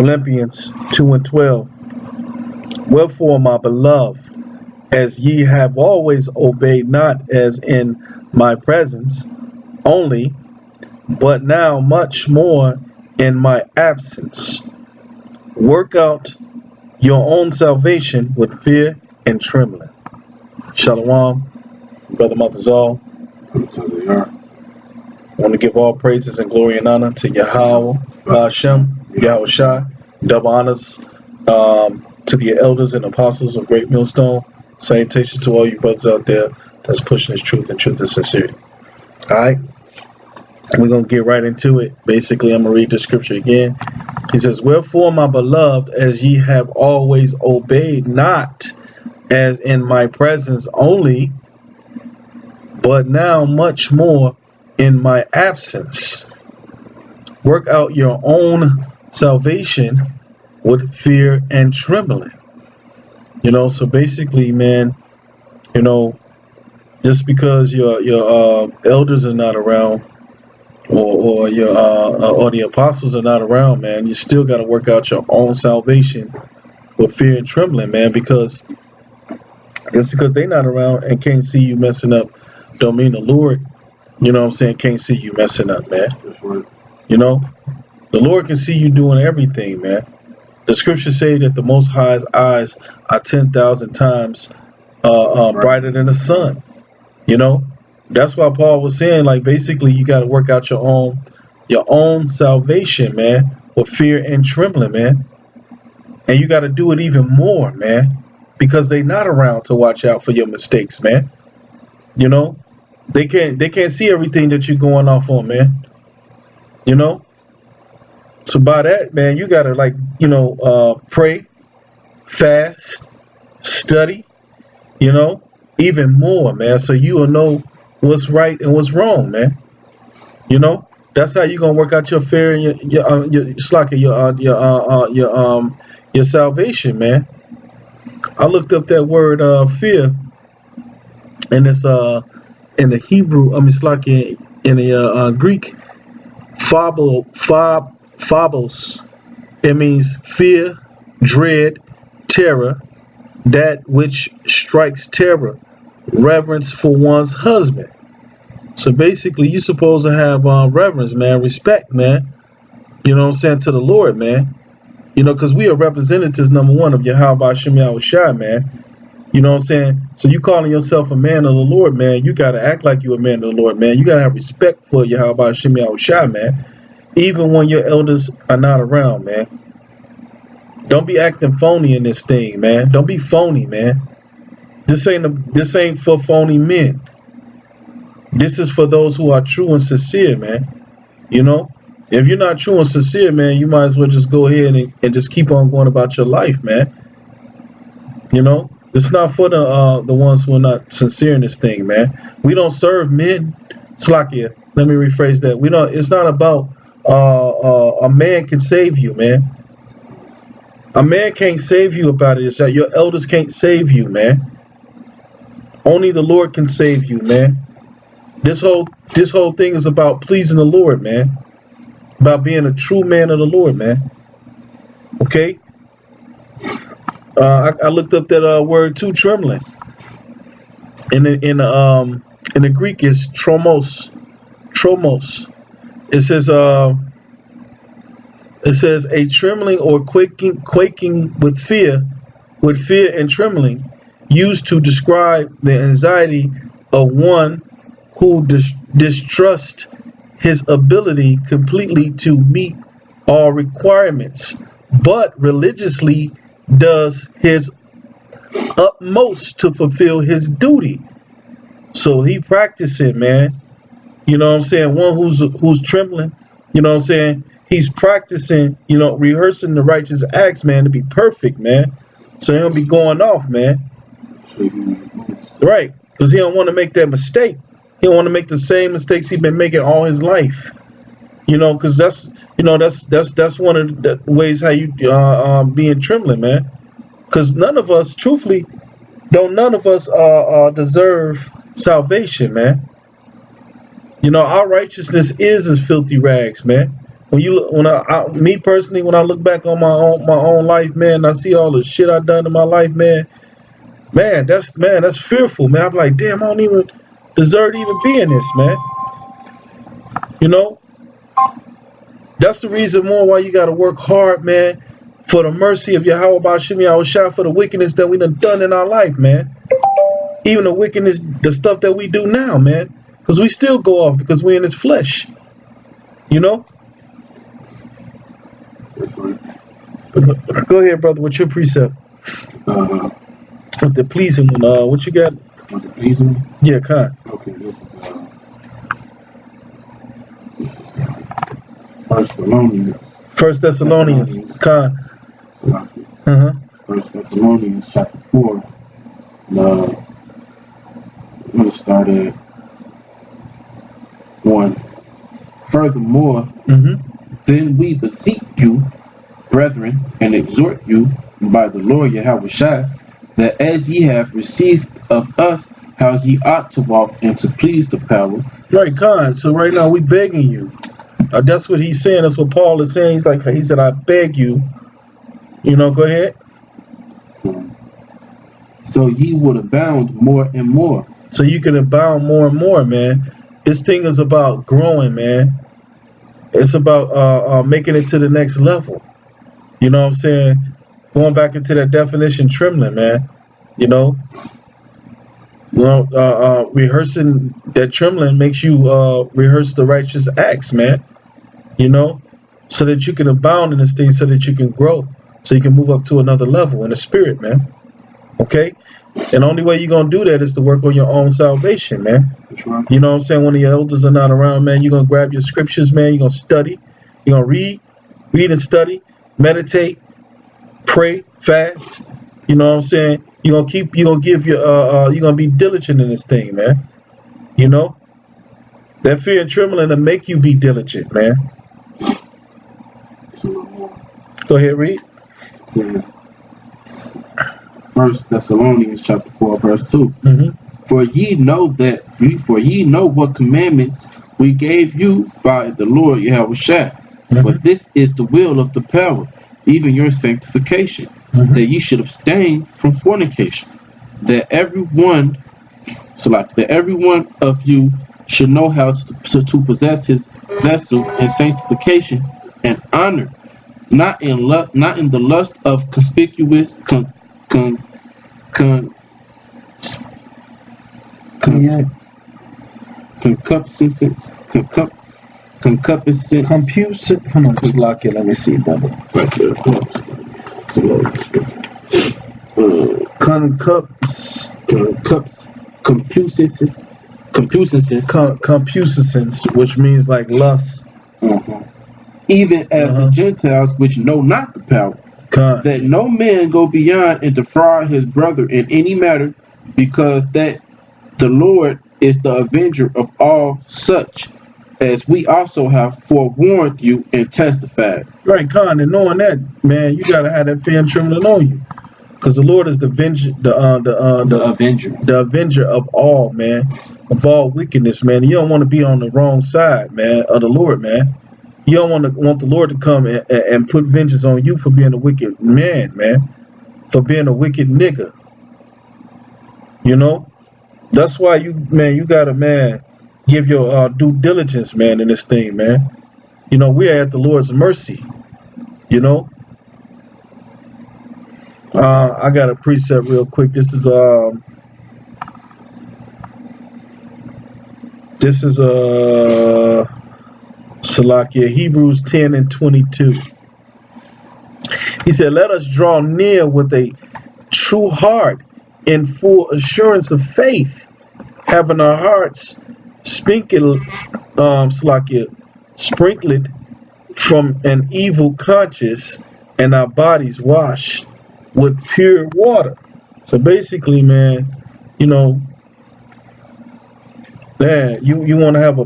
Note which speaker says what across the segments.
Speaker 1: Philippians 2 and 12. Wherefore, my beloved, as ye have always obeyed, not as in my presence only, but now much more in my absence, work out your own salvation with fear and trembling. Shalom, Brother Maltazal. I want to give all praises and glory and honor to Yahweh, Hashem, Yahweh Shai. Double honors to the elders and apostles of Great Millstone. Salutations to all you brothers out there that's pushing this truth and sincerity. All right, we're going to get right into it. Basically, I'm going to read the scripture again. He says, wherefore, my beloved, as ye have always obeyed, not as in my presence only, but now much more in my absence, work out your own salvation with fear and trembling. So basically, man, just because your elders are not around, or the apostles are not around, man, you still got to work out your own salvation with fear and trembling, man, because just because they're not around and can't see you messing up don't mean the Lord, can't see you messing up, man.
Speaker 2: That's right.
Speaker 1: The Lord can see you doing everything, man. The scriptures say that the Most High's eyes are 10,000 times brighter than the sun. That's why Paul was saying, like, basically you got to work out your own salvation, man, with fear and trembling, man. And you got to do it even more, man, because they're not around to watch out for your mistakes, man. They can't see everything that you're going off on, man. So by that, man, you gotta pray, fast, study, even more, man, so you will know what's right and what's wrong, man. That's how you're gonna work out your fear and your salvation, man. I looked up that word fear, and it's in the Hebrew, in the Greek, phobos. It means fear, dread, terror, that which strikes terror, reverence for one's husband. So basically, you're supposed to have reverence, man, respect, man. To the Lord, man. Because we are representatives, number one, of Yahweh Hashem Yahweh Shai, man. So you calling yourself a man of the Lord, man, you got to act like you a man of the Lord, man. You got to have respect for Yahweh Hashem Yahweh Shai, man. Even when your elders are not around, man. Don't be acting phony in this thing, man. Don't be phony, man. This ain't for phony men. This is for those who are true and sincere, man. If you're not true and sincere, man, you might as well just go ahead and just keep on going about your life, man. It's not for the ones who are not sincere in this thing, man. We don't serve men. Slakia, let me rephrase that. It's not about a man can save you, man. A man can't save you about it. It's that your elders can't save you, man. Only the Lord can save you, man. This whole thing is about pleasing the Lord, man. About being a true man of the Lord, man. Okay? I looked up that word too, trembling. In the Greek is tromos. Tromos. It says a trembling or quaking with fear and trembling, used to describe the anxiety of one who distrusts his ability completely to meet all requirements, but religiously does his utmost to fulfill his duty. So he practicing, man. One who's trembling, he's practicing, rehearsing the righteous acts, man, to be perfect, man. So he'll be going off, man. Right, because he don't want to make that mistake. He don't want to make the same mistakes he's been making all his life. Because that's one of the ways how you being trembling, man. Because none of us, truthfully, deserve salvation, man. Our righteousness is as filthy rags, man. When you look, me personally, when I look back on my own life, man, I see all the shit I've done in my life, man. That's fearful, man. I'm like, damn, I don't even deserve to even be in this, man. You know, that's the reason more why you got to work hard, man, for the mercy of Yahweh Bashim Yahushua, for the wickedness that we done in our life, man. Even the wickedness, the stuff that we do now, man, because we still go off because we're in this flesh. You know.
Speaker 2: That's right.
Speaker 1: Go ahead, brother. What's your precept? With the pleasing one. What you got?
Speaker 2: With the pleasing one?
Speaker 1: Yeah, Khan.
Speaker 2: Okay, this is First
Speaker 1: Thessalonians. Khan.
Speaker 2: First Thessalonians chapter 4. I'm going to start at 1. Furthermore, then we beseech you, brethren, and exhort you by the Lord Yahushua, that as ye have received of us how ye ought to walk and to please the power.
Speaker 1: Right, Khan. So right now we begging you. That's what he's saying. That's what Paul is saying. He said, I beg you. You know, go ahead.
Speaker 2: So ye would abound more and more.
Speaker 1: So you can abound more and more, man. This thing is about growing, man. It's about making it to the next level. You know what I'm saying? Going back into that definition, trembling, man. You know, rehearsing that trembling makes you rehearse the righteous acts, man. You know, so that you can abound in this thing, so that you can grow, so you can move up to another level in the spirit, man. Okay? And the only way you're going to do that is to work on your own salvation, man.
Speaker 2: Right.
Speaker 1: You know what I'm saying? When the elders are not around, man, you're going to grab your scriptures, man. You're going to study. You're going to read and study, meditate, pray, fast. You know what I'm saying? You're going to you're going to be diligent in this thing, man. You know? That fear and trembling to make you be diligent, man. Go ahead, read.
Speaker 2: It says, First Thessalonians chapter 4, verse 2. For ye know what commandments we gave you by the Lord Yahushua. For this is the will of the power, even your sanctification, that ye should abstain from fornication, that every one of you should know how to possess his vessel in sanctification and honor, not in the lust of conspicuous concupiscence.
Speaker 1: Hold on, just lock it. Let me see, brother.
Speaker 2: Right there.
Speaker 1: Concupiscence, which means like lust.
Speaker 2: Even as the Gentiles which know not the power, that no man go beyond and defraud his brother in any matter, because that the Lord is the avenger of all such, as we also have forewarned you and testified.
Speaker 1: Right, Khan, and knowing that, man, you gotta have that fear and trembling on you, because the Lord is the avenger of all, man, of all wickedness, man. You don't want to be on the wrong side, man, of the Lord, man. You don't want the Lord to come and put vengeance on you for being a wicked man, for being a wicked nigga. You know, that's why you gotta, man, give your due diligence, man, in this thing, man. You know, we are at the Lord's mercy. You know, I got a precept real quick. This is Salakia, Hebrews 10 and 22. He said, let us draw near with a true heart in full assurance of faith, having our hearts sprinkled from an evil conscience and our bodies washed with pure water. So basically, man, you know, man, you want to have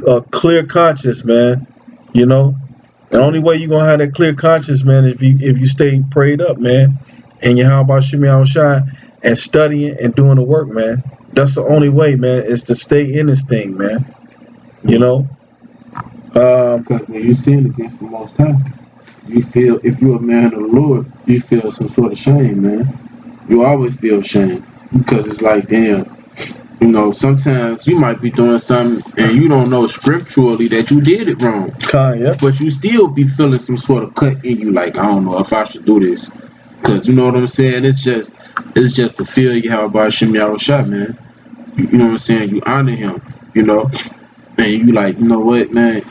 Speaker 1: a clear conscience, man. You know, the only way you're gonna have that clear conscience, man, if you stay prayed up, man, and you how about Shemi Al-Shai and studying and doing the work, man. That's the only way, man, is to stay in this thing, man. You know,
Speaker 2: Because when you sin against the Most High, you feel, if you're a man of the Lord, you feel some sort of shame, man. You always feel shame because it's like, damn, you know, sometimes you might be doing something and you don't know scripturally that you did it wrong. But you still be feeling some sort of cut in you, like, I don't know if I should do this. Because you know what I'm saying? It's just the feel you have about Shem Yahushua, man. You know what I'm saying? You honor him, you know. And you like, you know what, man,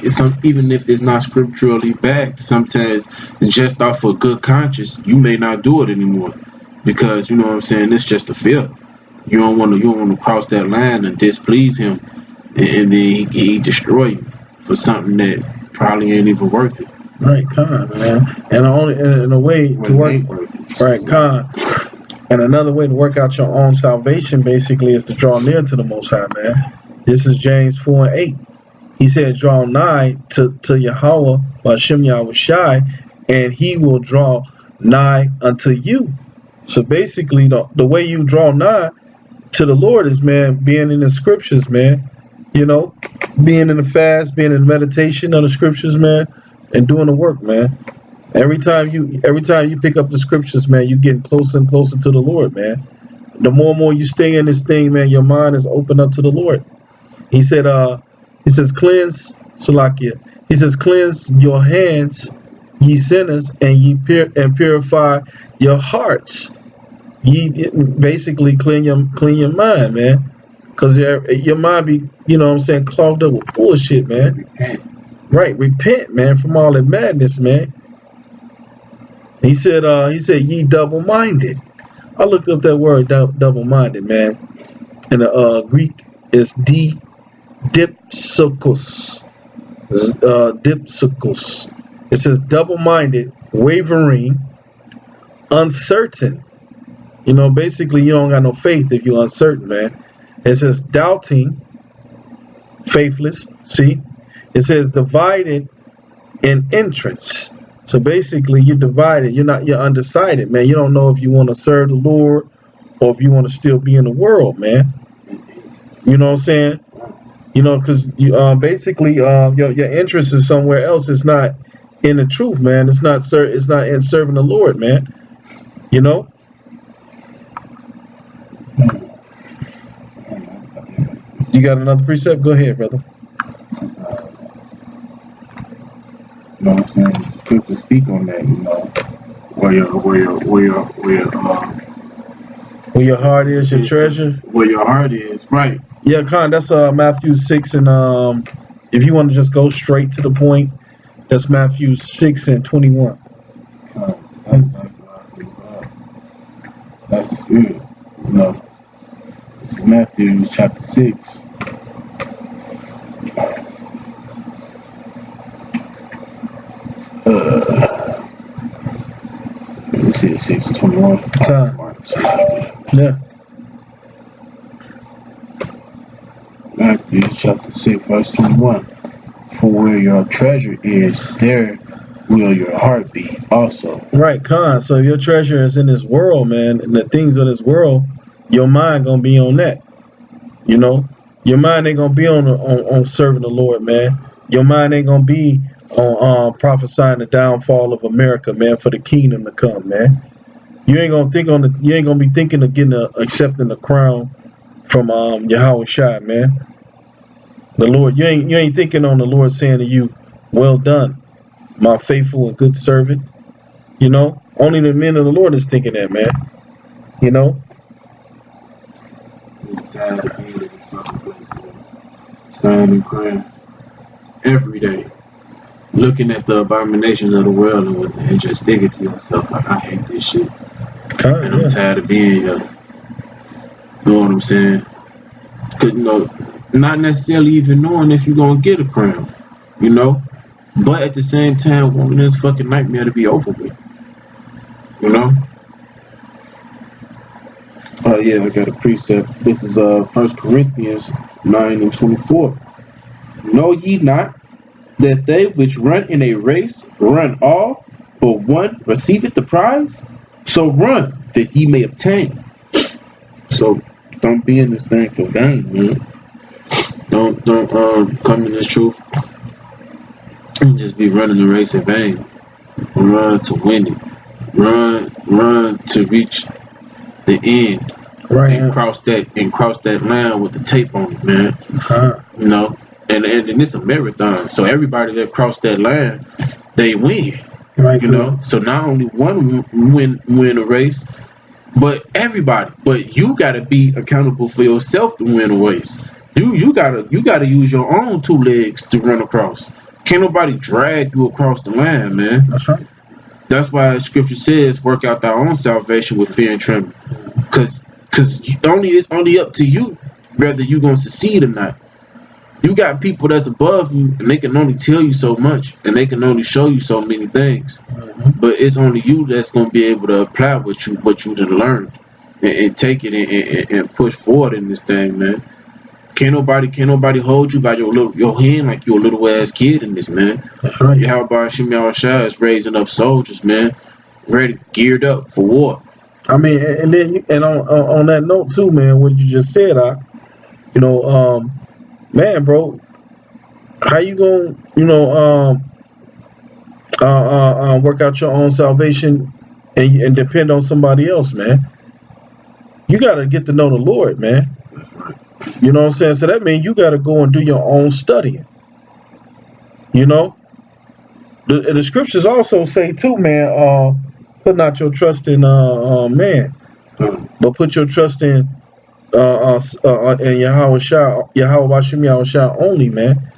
Speaker 2: even if it's not scripturally backed, sometimes just off of good conscience, you may not do it anymore. Because, you know what I'm saying, it's just a feel. You don't want to cross that line and displease him, and then he destroy you for something that probably ain't even worth it.
Speaker 1: Right, Khan, man. And a way to work, right, Khan. And another way to work out your own salvation basically is to draw near to the Most High, man. This is James 4:8. He said, draw nigh to Yahweh by Shem Yahushai, and he will draw nigh unto you. So basically, the way you draw nigh to the Lord is, man, being in the scriptures, man. You know, being in the fast, being in the meditation on the scriptures, man, and doing the work, man. Every time you pick up the scriptures, man, you're getting closer and closer to the Lord, man. The more and more you stay in this thing, man, your mind is open up to the Lord. He says, cleanse, Salakia. He says, cleanse your hands, ye sinners, and purify your hearts. Ye basically clean your mind, man, because your mind be, you know what I'm saying, clogged up with bullshit, man.
Speaker 2: Repent.
Speaker 1: Right, repent, man, from all that madness, man. He said, ye double-minded. I looked up that word, double-minded, man. In the Greek, it's dipsukos. Dipsukos. It says double-minded, wavering, uncertain. You know, basically, you don't got no faith if you're uncertain, man. It says doubting, faithless. See, it says divided in entrance. So basically, you're divided. You're undecided, man. You don't know if you want to serve the Lord or if you want to still be in the world, man. You know what I'm saying? You know, because you basically your interest is somewhere else. It's not in the truth, man. It's not in serving the Lord, man. You know. You got another precept? Go ahead, brother.
Speaker 2: You know what I'm saying? Scripture speak on that, you know, where
Speaker 1: your heart is, your treasure.
Speaker 2: Where your heart is, right?
Speaker 1: Yeah, Khan. That's Matthew 6 and if you want to just go straight to the point, that's Matthew 6 and 21.
Speaker 2: That's exactly what I feel. That's the spirit, you know. This is Matthew chapter 6. Let's see, 6:21.
Speaker 1: Yeah.
Speaker 2: Matthew chapter 6, verse 21. For where your treasure is, there will your heart be also.
Speaker 1: Right, Khan. So if your treasure is in this world, man, and the things of this world, your mind gonna be on that. You know, your mind ain't gonna be on serving the Lord, man. Your mind ain't gonna be on prophesying the downfall of America, man, for the kingdom to come, man. You ain't gonna be thinking of accepting the crown from Yahweh Shai, man. The Lord, you ain't thinking on the Lord saying to you, well done, my faithful and good servant. You know, only the men of the Lord is thinking that, man. You know.
Speaker 2: I'm tired of being in this fucking place, man. Sighing and crying every day, looking at the abominations of the world and just thinking to yourself, like, I hate this shit. And I'm tired of being here. You know what I'm saying? Cause, you know, not necessarily even knowing if you're gonna get a crown, you know, but at the same time wanting this fucking nightmare to be over with, you know. Yeah, I got a precept. This is 1 Corinthians 9 and 24. Know ye not that they which run in a race run all, but one receiveth the prize? So run that ye may obtain. So don't be in this thing for vain, man. Don't come in this truth just be running the race in vain. Run to win it. Run to reach the end.
Speaker 1: Right.
Speaker 2: And cross that line with the tape on it, man. You know, and it's a marathon, so everybody that crossed that line, they win.
Speaker 1: Right.
Speaker 2: You know, so not only one win a race, but everybody. But you gotta be accountable for yourself to win a race. You gotta use your own 2 legs to run across. Can't nobody drag you across the line, man.
Speaker 1: That's right.
Speaker 2: That's why Scripture says, "Work out thy own salvation with fear and trembling," because it's only up to you whether you gonna succeed or not. You got people that's above you, and they can only tell you so much, and they can only show you so many things. But it's only you that's gonna be able to apply what you done learned, and take it and push forward in this thing, man. Can't nobody hold you by your hand like you're a little ass kid in this, man.
Speaker 1: That's right.
Speaker 2: Yahweh Shem Yahushua is raising up soldiers, man, ready, geared up for war.
Speaker 1: I mean, and then on that note too, man, what you just said, man, bro, how you gonna, work out your own salvation and depend on somebody else, man? You gotta get to know the Lord, man.
Speaker 2: That's right.
Speaker 1: You know what I'm saying? So that means you gotta go and do your own studying. You know, the scriptures also say too, man. Put not your trust in man, but put your trust in Yahweh Shah only, man.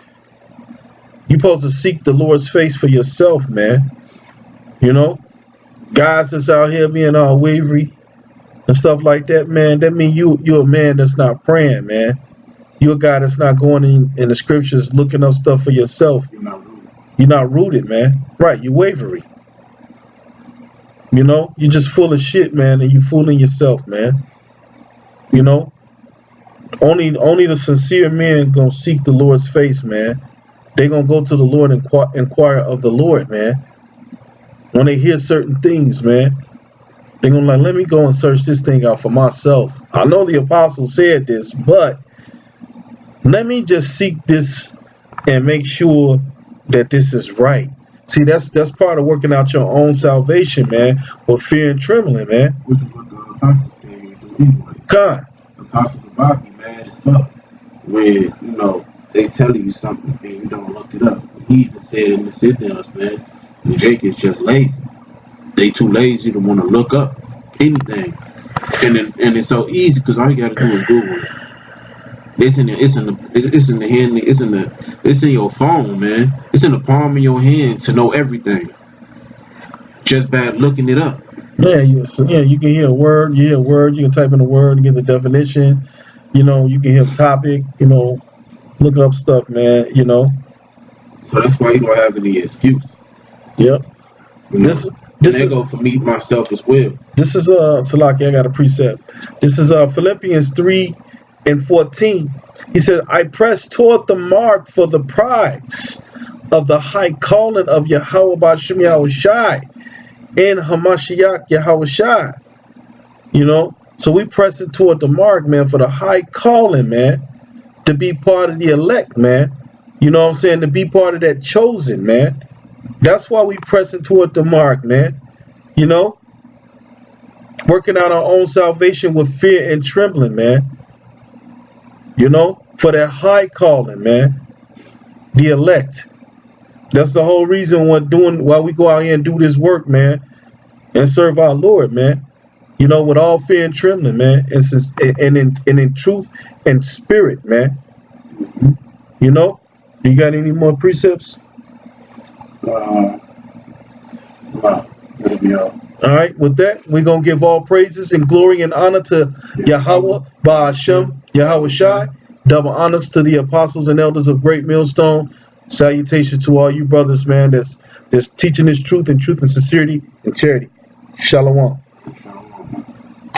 Speaker 1: You supposed to seek the Lord's face for yourself, man. You know, guys that's out here being all wavery and stuff like that, man. That mean you're a man that's not praying, man. You're a guy that's not going in the scriptures looking up stuff for yourself. You're not rooted, man. Right? You wavery. You know, you're just full of shit, man, and you fooling yourself, man. You know, only the sincere men gonna seek the Lord's face, man. They gonna go to the Lord and inquire of the Lord, man. When they hear certain things, man, they gonna like, let me go and search this thing out for myself. I know the apostle said this, but let me just seek this and make sure that this is right. See, that's part of working out your own salvation, man, with fear and trembling, man.
Speaker 2: Which is what the apostles tell you to do anyway.
Speaker 1: God.
Speaker 2: The apostle Bob be mad as fuck when, they telling you something and you don't look it up. He even said in the sit-downs, man, Jake is just lazy. They too lazy to want to look up anything. And it's so easy because all you got to do is Google it. It's in your phone, man. It's in the palm of your hand to know everything. Just by looking it up.
Speaker 1: Yeah, you can hear a word. You hear a word. You can type in a word and get the definition. You can hear a topic. Look up stuff, man.
Speaker 2: So that's why you don't have any excuse.
Speaker 1: Yep.
Speaker 2: This go for me myself as well.
Speaker 1: This is Salaki. I got a precept. This is Philippians 3:14. He said, I press toward the mark for the prize of the high calling of Yahweh B'Shem Yahushai in Hamashiach Yahushai. So we pressing toward the mark, man, for the high calling, man, to be part of the elect, man. You know what I'm saying? To be part of that chosen, man. That's why we pressing toward the mark, man. Working out our own salvation with fear and trembling, man. For that high calling, man. The elect. That's the whole reason why we go out here and do this work, man, and serve our Lord, man. With all fear and trembling, man, and in truth and spirit, man. You got any more precepts?
Speaker 2: Maybe
Speaker 1: all right, with that, we're going to give all praises and glory and honor to Yahweh Ba'Shem Yahushai. Double honors to the apostles and elders of Great Millstone. Salutations to all you brothers, man, that's teaching this truth and sincerity and charity. Shalom.